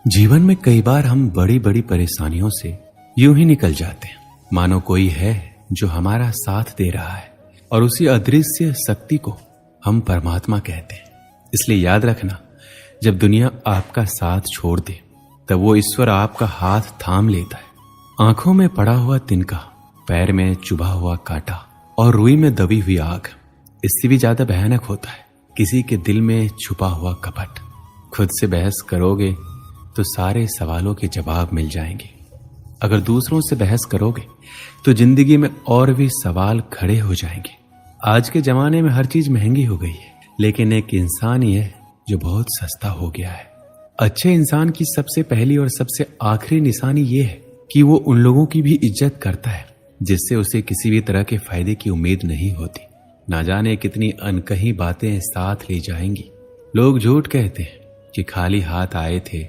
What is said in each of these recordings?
जीवन में कई बार हम बड़ी बड़ी परेशानियों से यूं ही निकल जाते हैं, मानो कोई है जो हमारा साथ दे रहा है और उसी अदृश्य शक्ति को हम परमात्मा कहते हैं। इसलिए याद रखना, जब दुनिया आपका साथ छोड़ दे तब वो ईश्वर आपका हाथ थाम लेता है। आंखों में पड़ा हुआ तिनका, पैर में चुभा हुआ कांटा और रुई में दबी हुई आग, इससे भी ज्यादा भयानक होता है किसी के दिल में छुपा हुआ कपट। खुद से बहस करोगे तो सारे सवालों के जवाब मिल जाएंगे। अगर दूसरों से बहस करोगे तो जिंदगी में और भी सवाल खड़े हो जाएंगे। आज के जमाने में हर चीज महंगी हो गई है, लेकिन एक इंसान ही है जो बहुत सस्ता हो गया है। अच्छे इंसान की सबसे पहली और सबसे आखिरी निशानी ये है कि वो उन लोगों की भी इज्जत करता है जिससे उसे किसी भी तरह के फायदे की उम्मीद नहीं होती। ना जाने कितनी अनकही बातें साथ ले जाएंगी। लोग झूठ कहते हैं कि खाली हाथ आए थे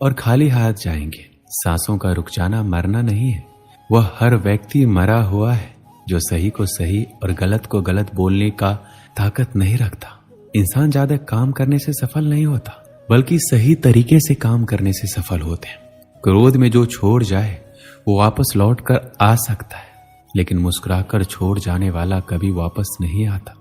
और खाली हाथ जाएंगे। सांसों का रुक जाना मरना नहीं है, वह हर व्यक्ति मरा हुआ है जो सही को सही और गलत को गलत बोलने का ताकत नहीं रखता। इंसान ज्यादा काम करने से सफल नहीं होता, बल्कि सही तरीके से काम करने से सफल होते हैं। क्रोध में जो छोड़ जाए वो वापस लौट कर आ सकता है, लेकिन मुस्कुराकर छोड़ जाने वाला कभी वापस नहीं आता।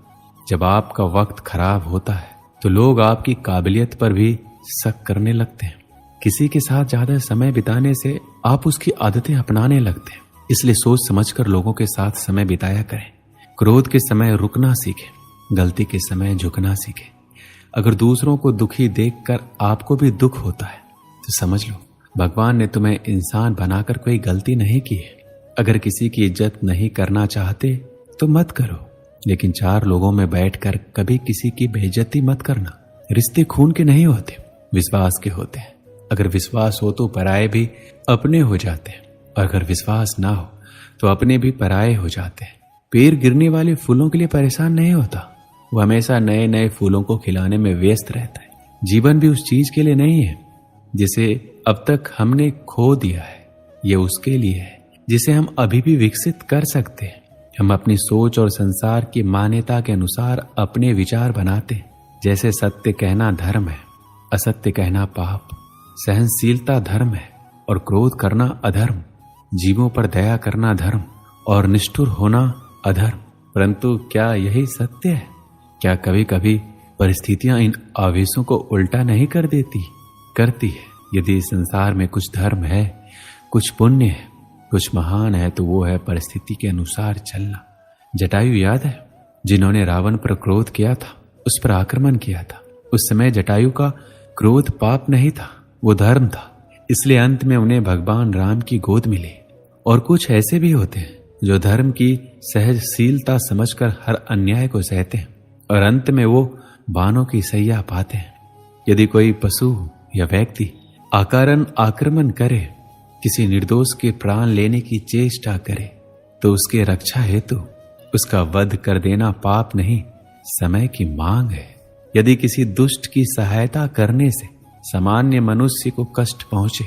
जब आपका वक्त खराब होता है तो लोग आपकी काबिलियत पर भी शक करने लगते हैं। किसी के साथ ज्यादा समय बिताने से आप उसकी आदतें अपनाने लगते हैं। इसलिए सोच समझकर लोगों के साथ समय बिताया करें। क्रोध के समय रुकना सीखें, गलती के समय झुकना सीखें। अगर दूसरों को दुखी देखकर आपको भी दुख होता है तो समझ लो भगवान ने तुम्हें इंसान बनाकर कोई गलती नहीं की है। अगर किसी की इज्जत नहीं करना चाहते तो मत करो, लेकिन चार लोगों में बैठकर कभी किसी की बेइज्जती मत करना। रिश्ते खून के नहीं होते, विश्वास के होते हैं। अगर विश्वास हो तो पराये भी अपने हो जाते हैं, और अगर विश्वास ना हो तो अपने भी पराये हो जाते हैं। पेड़ गिरने वाले फूलों के लिए परेशान नहीं होता, वो हमेशा नए नए फूलों को खिलाने में व्यस्त रहता है। जीवन भी उस चीज के लिए नहीं है जिसे अब तक हमने खो दिया है, ये उसके लिए है जिसे हम अभी भी विकसित कर सकते हैं। हम अपनी सोच और संसार की मान्यता के अनुसार अपने विचार बनाते हैं। जैसे सत्य कहना धर्म है, असत्य कहना पाप, सहनशीलता धर्म है और क्रोध करना अधर्म, जीवों पर दया करना धर्म और निष्ठुर होना अधर्म। परंतु क्या यही सत्य है? क्या कभी कभी परिस्थितियां इन आवेशों को उल्टा नहीं कर देती? करती है। यदि इस संसार में कुछ धर्म है, कुछ पुण्य है, कुछ महान है, तो वो है परिस्थिति के अनुसार चलना। जटायु याद है, जिन्होंने रावण पर क्रोध किया था, उस पर आक्रमण किया था। उस समय जटायु का क्रोध पाप नहीं था, वो धर्म था। इसलिए अंत में उन्हें भगवान राम की गोद मिली। और कुछ ऐसे भी होते हैं जो धर्म की सहजशीलता समझकर हर अन्याय को सहते हैं और अंत में वो बाणों की सैया पाते हैं। यदि कोई पशु या व्यक्ति अकारण आक्रमण करे, किसी निर्दोष के प्राण लेने की चेष्टा करे, तो उसके रक्षा हेतु उसका वध कर देना पाप नहीं, समय की मांग है। यदि किसी दुष्ट की सहायता करने से सामान्य मनुष्य को कष्ट पहुंचे,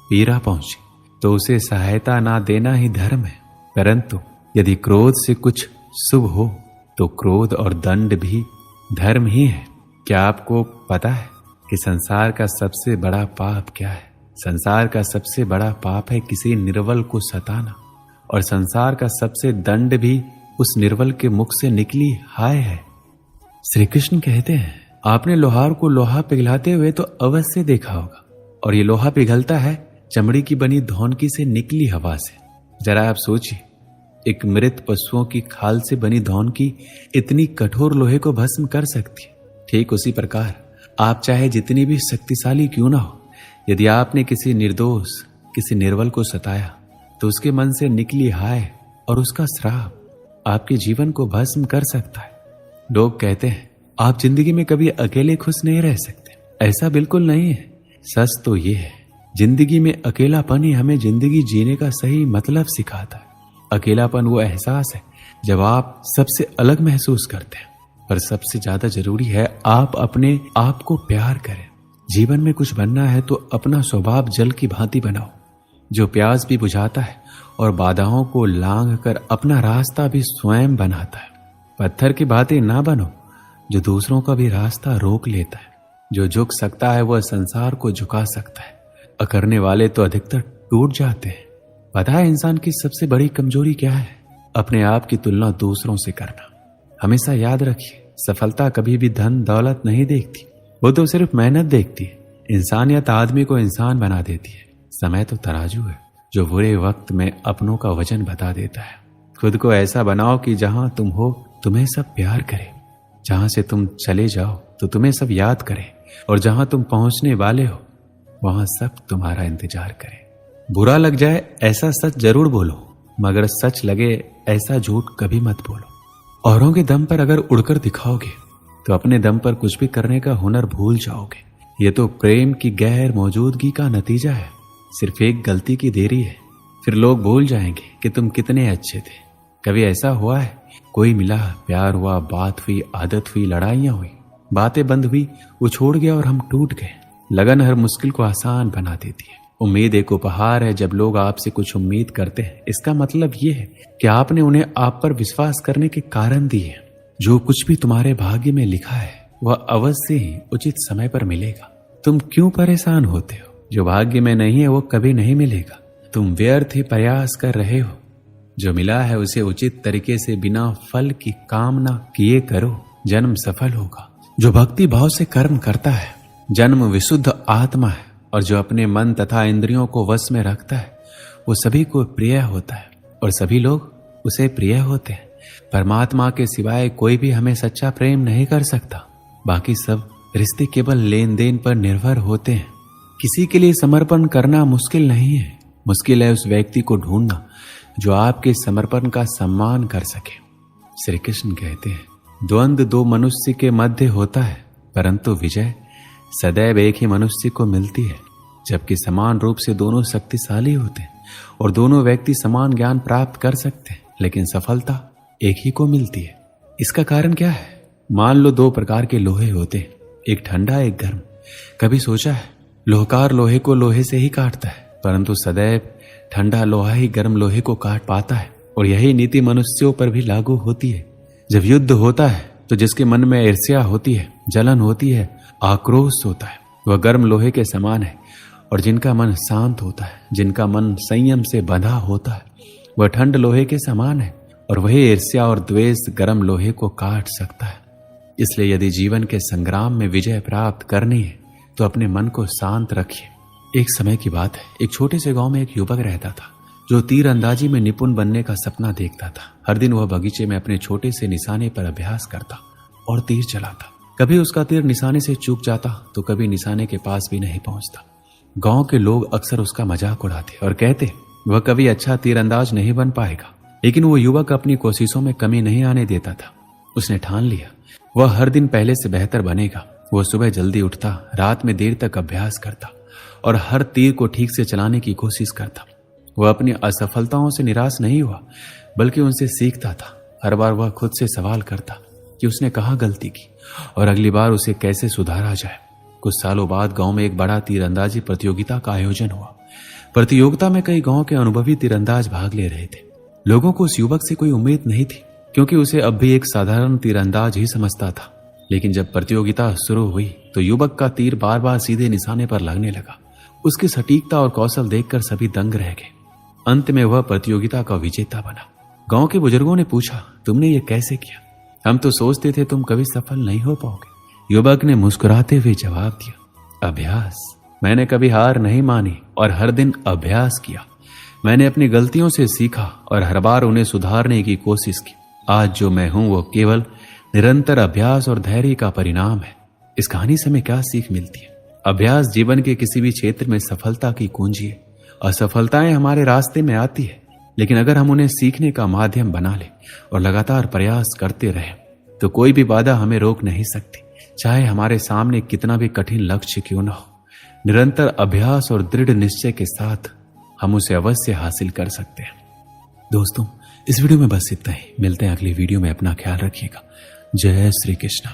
पीड़ा पहुंचे, तो उसे सहायता ना देना ही धर्म है। परंतु यदि क्रोध से कुछ शुभ हो तो क्रोध और दंड भी धर्म ही है। क्या आपको पता है कि संसार का सबसे बड़ा पाप क्या है? संसार का सबसे बड़ा पाप है किसी निर्बल को सताना, और संसार का सबसे दंड भी उस निर्बल के मुख से निकली हाय है। श्री कृष्ण कहते हैं, आपने लोहार को लोहा पिघलाते हुए तो अवश्य देखा होगा, और ये लोहा पिघलता है चमड़ी की बनी धौनकी से निकली हवा से। जरा आप सोचिए, एक मृत पशुओं की खाल से बनी धौनकी इतनी कठोर लोहे को भस्म कर सकती है। ठीक उसी प्रकार आप चाहे जितनी भी शक्तिशाली क्यों ना हो, यदि आपने किसी निर्दोष, किसी निर्बल को सताया, तो उसके मन से निकली हाय और उसका श्राप आपके जीवन को भस्म कर सकता है। लोग कहते हैं आप जिंदगी में कभी अकेले खुश नहीं रह सकते। ऐसा बिल्कुल नहीं है। सच तो ये है, जिंदगी में अकेलापन ही हमें जिंदगी जीने का सही मतलब सिखाता है। अकेलापन वो एहसास है जब आप सबसे अलग महसूस करते हैं। पर सबसे ज्यादा जरूरी है आप अपने आप को प्यार करें। जीवन में कुछ बनना है तो अपना स्वभाव जल की भांति बनाओ, जो प्यास भी बुझाता है और बाधाओं को लांघ कर अपना रास्ता भी स्वयं बनाता है। पत्थर की भांति ना बनो जो दूसरों का भी रास्ता रोक लेता है। जो झुक सकता है वह संसार को झुका सकता है, और करने वाले तो अधिकतर टूट जाते हैं। पता है इंसान की सबसे बड़ी कमजोरी क्या है? अपने आप की तुलना दूसरों से करना। हमेशा याद रखिए, सफलता कभी भी धन दौलत नहीं देखती, वो तो सिर्फ मेहनत देखती है। इंसानियत आदमी को इंसान बना देती है। समय तो तराजू है जो बुरे वक्त में अपनों का वजन बता देता है। खुद को ऐसा बनाओ कि जहां तुम हो तुम्हें सब प्यार करे, जहां से तुम चले जाओ तो तुम्हें सब याद करे, और जहां तुम पहुंचने वाले हो वहां सब तुम्हारा इंतजार करे। बुरा लग जाए ऐसा सच जरूर बोलो, मगर सच लगे ऐसा झूठ कभी मत बोलो। औरों के दम पर अगर उड़कर दिखाओगे तो अपने दम पर कुछ भी करने का हुनर भूल जाओगे। ये तो प्रेम की गैर मौजूदगी का नतीजा है। सिर्फ एक गलती की देरी है, फिर लोग भूल जाएंगे कि तुम कितने अच्छे थे। कभी ऐसा हुआ है, कोई मिला, प्यार हुआ, बात हुई, आदत हुई, लड़ाइयां हुई, बातें बंद हुई, वो छोड़ गया और हम टूट गए। लगन हर मुश्किल को आसान बना देती है। उम्मीद एक उपहार है। जब लोग आपसे कुछ उम्मीद करते हैं, इसका मतलब ये है कि आपने उन्हें आप पर विश्वास करने के कारण दिए। जो कुछ भी तुम्हारे भाग्य में लिखा है वह अवश्य ही उचित समय पर मिलेगा। तुम क्यों परेशान होते हो? जो भाग्य में नहीं है वो कभी नहीं मिलेगा। तुम व्यर्थ ही प्रयास कर रहे हो। जो मिला है उसे उचित तरीके से बिना फल की कामना किए करो, जन्म सफल होगा। जो भक्ति भाव से कर्म करता है, जन्म विशुद्ध आत्मा है। और जो अपने मन तथा इंद्रियों को वश में रखता है वो सभी को प्रिय होता है और सभी लोग उसे प्रिय होते हैं। परमात्मा के सिवाय कोई भी हमें सच्चा प्रेम नहीं कर सकता। बाकी सब रिश्ते केवल लेन देन पर निर्भर होते हैं। किसी के लिए समर्पण करना मुश्किल नहीं है, मुश्किल है उस व्यक्ति को ढूंढना जो आपके समर्पण का सम्मान कर सके। श्री कृष्ण कहते हैं, द्वंद्व दो मनुष्य के मध्य होता है, परंतु विजय सदैव एक ही मनुष्य को मिलती है। जबकि समान रूप से दोनों शक्तिशाली होते हैं और दोनों व्यक्ति समान ज्ञान प्राप्त कर सकते हैं, लेकिन सफलता एक ही को मिलती है। इसका कारण क्या है? मान लो दो प्रकार के लोहे होते हैं, एक ठंडा एक गर्म। कभी सोचा है, लोहकार लोहे को लोहे से ही काटता है, परंतु सदैव ठंडा लोहा ही गर्म लोहे को काट पाता है। और यही नीति मनुष्यों पर भी लागू होती है। जब युद्ध होता है तो जिसके मन में ईर्ष्या होती है, जलन होती है, आक्रोश होता है, वह गर्म लोहे के समान है। और जिनका मन शांत होता है, जिनका मन संयम से बंधा होता है, वह ठंड लोहे के समान है। और वही ईर्ष्या और द्वेष गर्म लोहे को काट सकता है। इसलिए यदि जीवन के संग्राम में विजय प्राप्त करनी है तो अपने मन को शांत रखिए। एक समय की बात है, एक छोटे से गांव में एक युवक रहता था जो तीर अंदाजी में निपुण बनने का सपना देखता था। हर दिन वह बगीचे में अपने छोटे से निशाने पर अभ्यास करता और तीर चलाता। कभी उसका तीर निशाने से चूक जाता तो कभी निशाने के पास भी नहीं पहुंचता। गांव के लोग अक्सर उसका मजाक उड़ाते और कहते वह कभी अच्छा तीरंदाज नहीं बन पाएगा। लेकिन वो युवक अपनी कोशिशों में कमी नहीं आने देता था। उसने ठान लिया वह हर दिन पहले से बेहतर बनेगा। वो सुबह जल्दी उठता, रात में देर तक अभ्यास करता और हर तीर को ठीक से चलाने की कोशिश करता। वह अपनी असफलताओं से निराश नहीं हुआ, बल्कि उनसे सीखता था। हर बार वह खुद से सवाल करता कि उसने कहाँ गलती की और अगली बार उसे कैसे सुधारा जाए। कुछ सालों बाद गांव में एक बड़ा तीरंदाजी प्रतियोगिता का आयोजन हुआ। प्रतियोगिता में कई गांव के अनुभवी तीरंदाज भाग ले रहे थे। लोगों को उस युवक से कोई उम्मीद नहीं थी, क्योंकि उसे अब भी एक साधारण तीरंदाज ही समझता था। लेकिन जब प्रतियोगिता शुरू हुई तो युवक का तीर बार बार सीधे निशाने पर लगने लगा। उसकी सटीकता और कौशल देखकर सभी दंग रह गए। अंत में वह प्रतियोगिता का विजेता बना। गांव के बुजुर्गों ने पूछा, तुमने ये कैसे किया? हम तो सोचते थे तुम कभी सफल नहीं हो पाओगे। युवक ने मुस्कुराते हुए जवाब दिया, अभ्यास। मैंने कभी हार नहीं मानी और हर दिन अभ्यास किया। मैंने अपनी गलतियों से सीखा और हर बार उन्हें सुधारने की कोशिश की। आज जो मैं हूं वो केवल निरंतर अभ्यास और धैर्य का परिणाम है। इस कहानी से हमें क्या सीख मिलती है? अभ्यास जीवन के किसी भी क्षेत्र में सफलता की कुंजी है। असफलताएं हमारे रास्ते में आती है, लेकिन अगर हम उन्हें सीखने का माध्यम बना लें और लगातार प्रयास करते रहें तो कोई भी बाधा हमें रोक नहीं सकती, चाहे हमारे सामने कितना भी कठिन लक्ष्य क्यों न हो। निरंतर अभ्यास और दृढ़ निश्चय के साथ हम उसे अवश्य हासिल कर सकते हैं। दोस्तों, इस वीडियो में बस इतना ही। मिलते हैं अगली वीडियो में। अपना ख्याल रखिएगा। जय श्री कृष्ण।